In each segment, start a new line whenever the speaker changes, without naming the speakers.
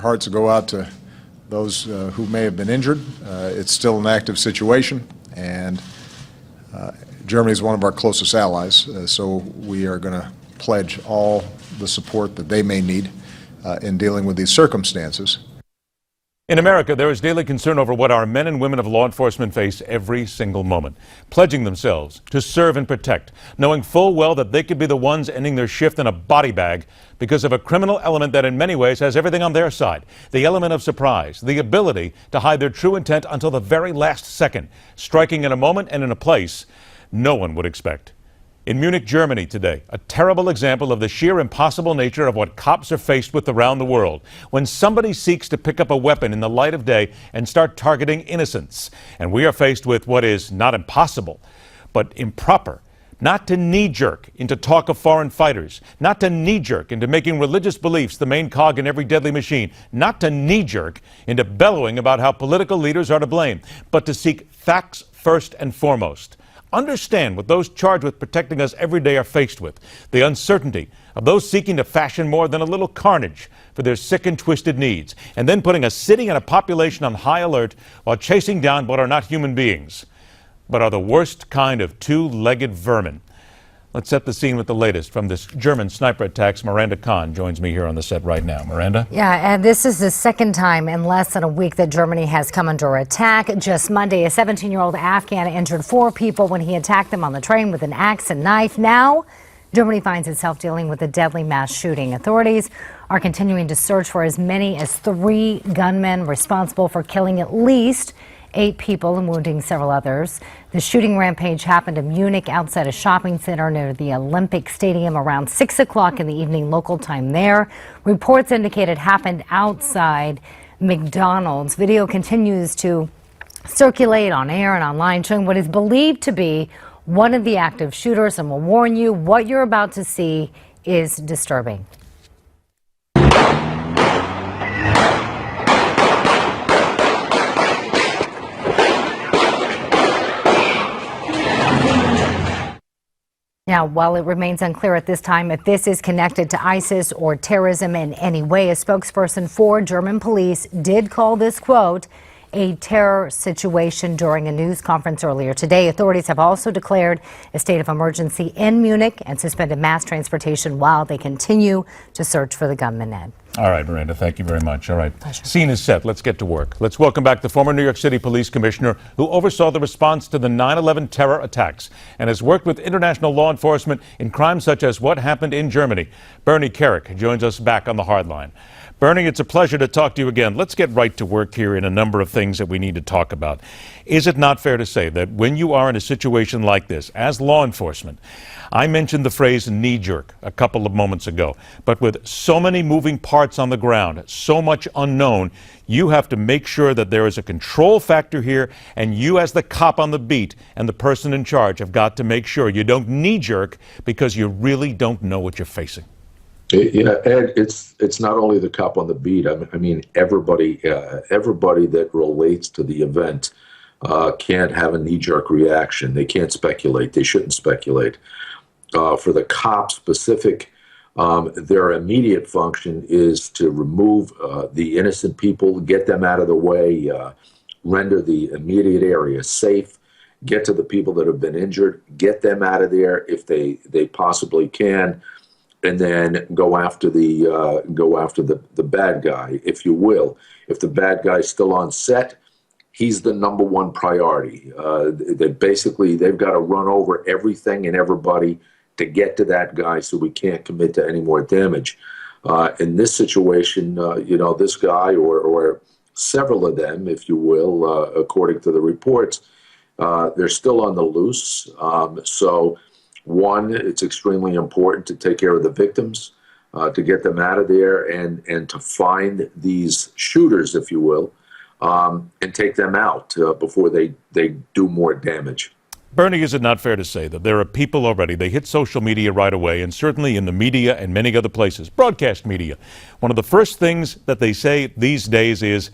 hearts go out to those who may have been injured. It's still an active situation, and Germany is one of our closest allies, so we are going to pledge all the support that they may need in dealing with these circumstances.
In America, there is daily concern over what our men and women of law enforcement face every single moment, pledging themselves to serve and protect, knowing full well that they could be the ones ending their shift in a body bag because of a criminal element that in many ways has everything on their side, the element of surprise, the ability to hide their true intent until the very last second, striking in a moment and in a place no one would expect. In Munich, Germany today, a terrible example of the sheer impossible nature of what cops are faced with around the world when somebody seeks to pick up a weapon in the light of day and start targeting innocents. And we are faced with what is not impossible, but improper. Not to knee-jerk into talk of foreign fighters, not to knee-jerk into making religious beliefs the main cog in every deadly machine, not to knee-jerk into bellowing about how political leaders are to blame, but to seek facts first and foremost. Understand what those charged with protecting us every day are faced with, the uncertainty of those seeking to fashion more than a little carnage for their sick and twisted needs, and then putting a city and a population on high alert while chasing down what are not human beings, but are the worst kind of two-legged vermin. Let's set the scene with the latest from this German sniper attacks. Miranda Kahn joins me here on the set right now. Miranda?
Yeah, and this is the second time in less than a week that Germany has come under attack. Just Monday, a 17-year-old Afghan injured 4 people when he attacked them on the train with an axe and knife. Now, Germany finds itself dealing with a deadly mass shooting. Authorities are continuing to search for as many as 3 gunmen responsible for killing at least 8 people and wounding several others. The shooting rampage happened in Munich outside a shopping center near the Olympic Stadium around 6 o'clock in the evening local time there. Reports indicate it happened outside McDonald's. Video continues to circulate on air and online showing what is believed to be one of the active shooters, and will warn you what you're about to see is disturbing. Now, while it remains unclear at this time if this is connected to ISIS or terrorism in any way, a spokesperson for German police did call this, quote, a terror situation during a news conference earlier today. Authorities have also declared a state of emergency in Munich and suspended mass transportation while they continue to search for the gunman, Ed.
All right, Miranda, thank you very much. All right,
Pleasure.
Scene is set. Let's get to work. Let's welcome back the former New York City Police Commissioner who oversaw the response to the 9/11 terror attacks and has worked with international law enforcement in crimes such as what happened in Germany. Bernie Kerik joins us back on the hardline. Bernie, it's a pleasure to talk to you again. Let's get right to work here in a number of things that we need to talk about. Is it not fair to say that when you are in a situation like this, as law enforcement, I mentioned the phrase knee-jerk a couple of moments ago, but with so many moving parts on the ground, so much unknown, you have to make sure that there is a control factor here, and you as the cop on the beat and the person in charge have got to make sure you don't knee-jerk because you really don't know what you're facing.
Yeah, Ed, it's not only the cop on the beat. I mean, everybody that relates to the event can't have a knee-jerk reaction. They can't speculate. They shouldn't speculate. For the cop specific, their immediate function is to remove the innocent people, get them out of the way, render the immediate area safe, get to the people that have been injured, get them out of there if they possibly can, and then go after the bad guy, if you will. If the bad guy's still on set, he's the number one priority. They've got to run over everything and everybody to get to that guy so we can't commit to any more damage. In this situation, this guy or several of them, if you will, according to the reports, they're still on the loose. So one, it's extremely important to take care of the victims, to get them out of there and to find these shooters, if you will, and take them out before they do more damage.
Bernie, is it not fair to say that there are people already, they hit social media right away, and certainly in the media and many other places, broadcast media, one of the first things that they say these days is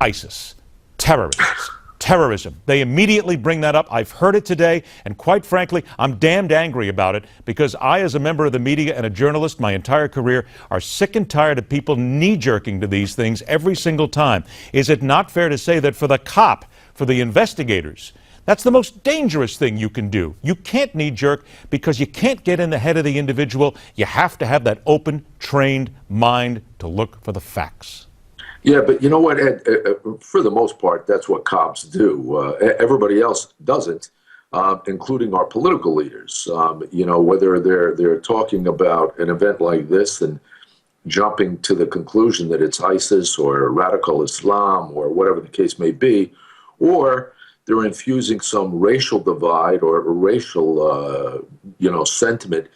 ISIS, terrorists, terrorism. They immediately bring that up. I've heard it today, and quite frankly, I'm damned angry about it because I, as a member of the media and a journalist my entire career, are sick and tired of people knee-jerking to these things every single time. Is it not fair to say that for the cop, for the investigators, that's the most dangerous thing you can do? You can't knee-jerk because you can't get in the head of the individual. You have to have that open, trained mind to look for the facts.
Yeah, but you know what, Ed? For the most part, that's what cops do. Everybody else doesn't, including our political leaders. Whether they're talking about an event like this and jumping to the conclusion that it's ISIS or radical Islam or whatever the case may be, or they're infusing some racial divide or racial, sentiment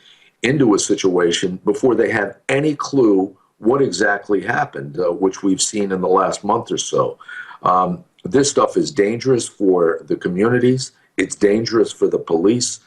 into a situation before they have any clue what exactly happened, which we've seen in the last month or so. This stuff is dangerous for the communities. It's dangerous for the police.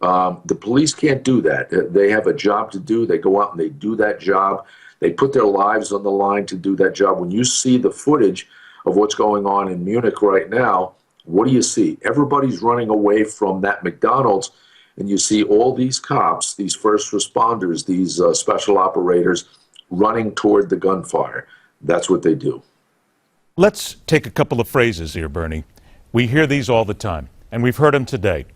The police can't do that. They have a job to do. They go out and they do that job. They put their lives on the line to do that job. When you see the footage of what's going on in Munich right now, what do you see? Everybody's running away from that McDonald's, and you see all these cops, these first responders, these special operators running toward the gunfire. That's what they do.
Let's take a couple of phrases here, Bernie. We hear these all the time, and we've heard them today.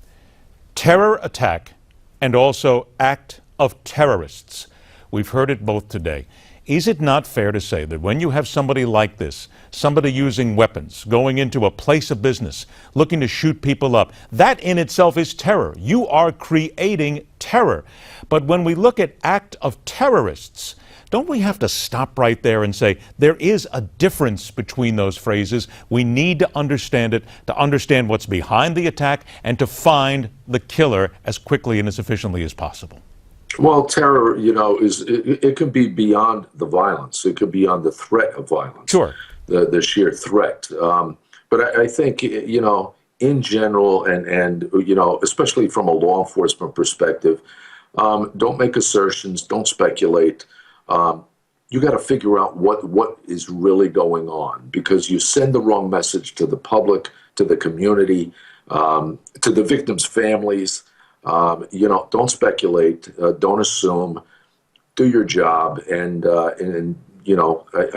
Terror attack and also act of terrorists. We've heard it both today. Is it not fair to say that when you have somebody like this, somebody using weapons, going into a place of business, looking to shoot people up, that in itself is terror? You are creating terror. But when we look at act of terrorists, don't we have to stop right there and say there is a difference between those phrases? We need to understand it, to understand what's behind the attack, and to find the killer as quickly and as efficiently as possible.
Well, terror, it can be beyond the violence. It could be on the threat of violence.
Sure.
The sheer threat. But I think, in general, and especially from a law enforcement perspective, don't make assertions, don't speculate. You got to figure out what is really going on, because you send the wrong message to the public, to the community, to the victims' families. Don't speculate, don't assume, do your job, and I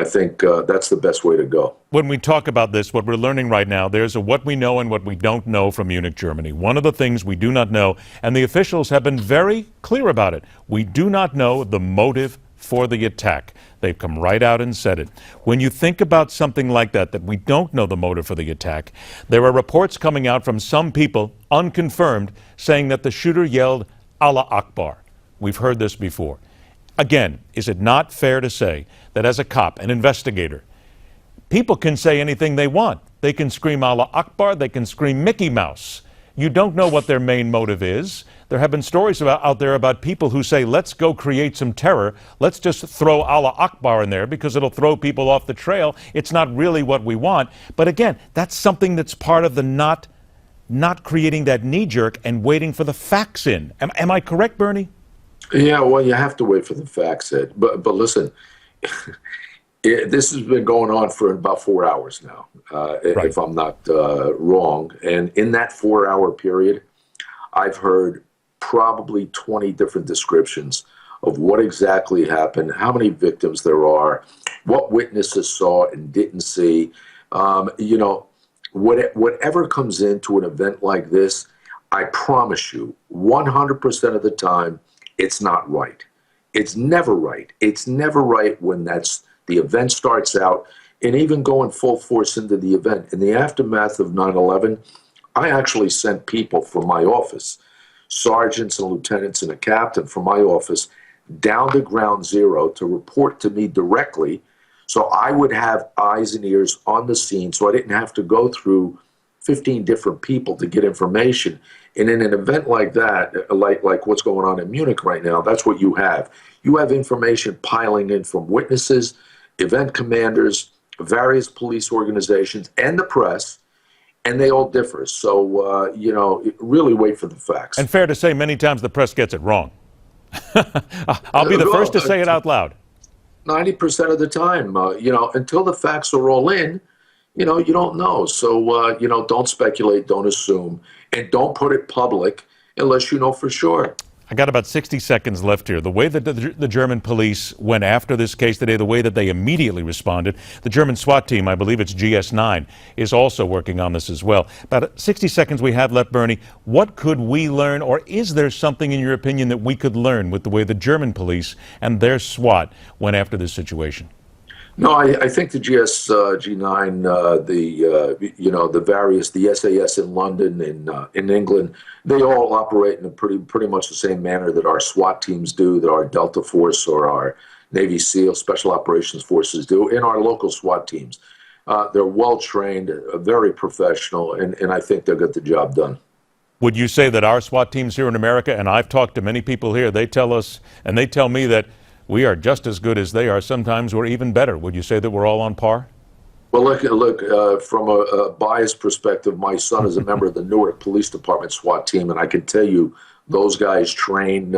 think that's the best way to go.
When we talk about this, what we're learning right now, there's a what we know and what we don't know from Munich, Germany. One of the things we do not know, and the officials have been very clear about it, we do not know the motive for the attack. They've come right out and said it. When you think about something like that we don't know the motive for the attack, there are reports coming out from some people, unconfirmed, saying that the shooter yelled, Allah Akbar. We've heard this before. Again, is it not fair to say that as a cop, an investigator, people can say anything they want? They can scream Allah Akbar, they can scream Mickey Mouse. You don't know what their main motive is. There have been stories out there about people who say, let's go create some terror. Let's just throw Allah Akbar in there because it'll throw people off the trail. It's not really what we want. But again, that's something that's part of the not creating that knee-jerk and waiting for the facts in. Am I correct, Bernie?
Yeah, well, you have to wait for the facts, Ed. But listen, this has been going on for about 4 hours now,
right,
if I'm not wrong. And in that 4-hour period, I've heard probably 20 different descriptions of what exactly happened, how many victims there are, what witnesses saw and didn't see. Whatever comes into an event like this, I promise you, 100% of the time, it's not right. It's never right. It's never right when the event starts out, and even going full force into the event. In the aftermath of 9/11, I actually sent people from my office, sergeants and lieutenants and a captain from my office, down to ground zero to report to me directly, so I would have eyes and ears on the scene, so I didn't have to go through 15 different people to get information. And in an event like that, like what's going on in Munich right now, that's what you have. You have information piling in from witnesses, event commanders, various police organizations, and the press, and they all differ. So, really wait for the facts.
And fair to say, many times the press gets it wrong. I'll be the first to say it out loud.
90% of the time, until the facts are all in, You don't know. So, don't speculate, don't assume, and don't put it public unless you know for sure.
I got about 60 seconds left here. The way that the German police went after this case today, the way that they immediately responded, the German SWAT team, I believe it's GS9, is also working on this as well. About 60 seconds we have left, Bernie. What could we learn, or is there something, in your opinion, that we could learn with the way the German police and their SWAT went after this situation?
No, I think the G9, the SAS in London, in England, they all operate in a pretty much the same manner that our SWAT teams do, that our Delta Force or our Navy SEAL Special Operations Forces do, and our local SWAT teams. They're well trained, very professional, and I think they'll get the job done.
Would you say that our SWAT teams here in America, and I've talked to many people here, they tell us, and they tell me that we are just as good as they are. Sometimes we're even better. Would you say that we're all on par?
Well, look. From a biased perspective, my son is a member of the Newark Police Department SWAT team, and I can tell you those guys train,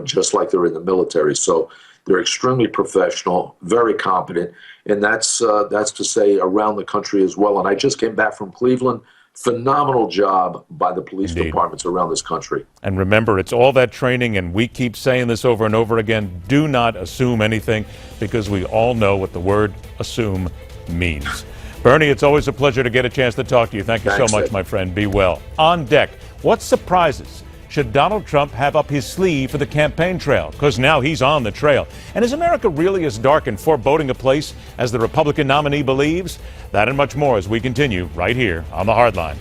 just like they're in the military. So they're extremely professional, very competent, and that's to say around the country as well. And I just came back from Cleveland. Phenomenal job by the police
Indeed.
departments around this country.
And remember, it's all that training, and we keep saying this over and over again. Do not assume anything, because we all know what the word assume means. Bernie, it's always a pleasure to get a chance to talk to you. Thank you
Thanks,
so much,
Ed.
my friend. Be well. On deck, what surprises should Donald Trump have up his sleeve for the campaign trail? Because now he's on the trail. And is America really as dark and foreboding a place as the Republican nominee believes? That and much more as we continue right here on The Hardline.